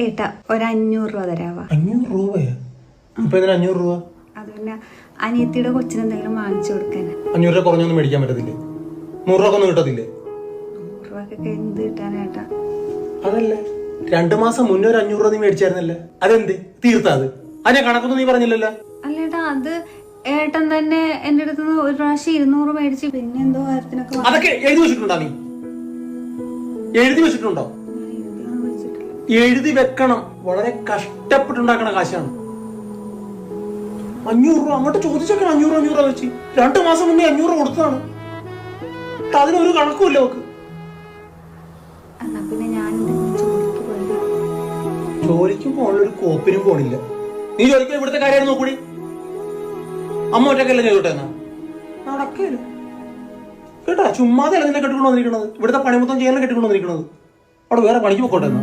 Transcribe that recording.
ഏട്ടാ ഒരു 500 രൂപ തരാവാ. 500 രൂപയാ? ഇപ്പൊ ഇതിന് 500 രൂപ? അത് പിന്നെ അനിയത്തിയുടെ കൊച്ചിന് എന്തെങ്കിലും വാങ്ങിച്ചു കൊടുക്കാൻ. 500 രൂപ കുറഞ്ഞൊന്നും മേടിക്കാൻ പറ്റത്തില്ലേ? 100 രൂപ ഒന്നും കിട്ടത്തില്ലേ? 100 രൂപക്കൊക്കെ എന്ത് കിട്ടാനേട്ടാ? അതല്ലേ 2 മാസം മുന്നേ ഒരു 500 രൂപ നീ മേടിച്ചായിരുന്നല്ലേ? അതെന്ത് തീർത്താ? അതിനെ കണക്കൊന്നും നീ പറഞ്ഞില്ലല്ലോ. അല്ലേട്ടാ, അത് ഏട്ടൻ തന്നെ എന്റെ അടുത്ത് ഒരു പ്രാവശ്യം 200 മേടിച്ച് പിന്നെ എന്തോ കാര്യത്തിനൊക്കെ അതൊക്കെ എഴുതി വെച്ചിട്ടുണ്ടോ? നീ എഴുതി വെച്ചിട്ടുണ്ടോ? എഴുതി വെക്കണം. വളരെ കഷ്ടപ്പെട്ടുണ്ടാക്കണ കാശാണ് 500 രൂപ. അങ്ങോട്ട് ചോദിച്ചൊക്കെ 500 രൂപ വെച്ച് 2 മാസം മുന്നേ 500 കൊടുത്തതാണ്. അതിനൊരു കണക്കുമില്ല നോക്ക്. എന്നാ പിന്നെ ഞാൻ ജോലിക്കും പോകാനുള്ളൊരു കോപ്പിനും പോണില്ല. നീ ജോലിക്ക് ഇവിടുത്തെ കാര്യം നോക്കൂടി. അമ്മ ഒറ്റക്കല്ലേ ചെയ്തോട്ടെ? എന്നാ നടക്കില്ല കേട്ടാ. ചുമ്മാതെ അല്ല നിന്നെ കെട്ടിക്കൊണ്ടു വന്നിരിക്കണത്. ഇവിടുത്തെ പണി മൊത്തം ചെയ്യാൻ കെട്ടിക്കൊണ്ടു വന്നിരിക്കണത്. അവിടെ വേറെ പണിക്ക് പോയിക്കോട്ടെ എന്നാ.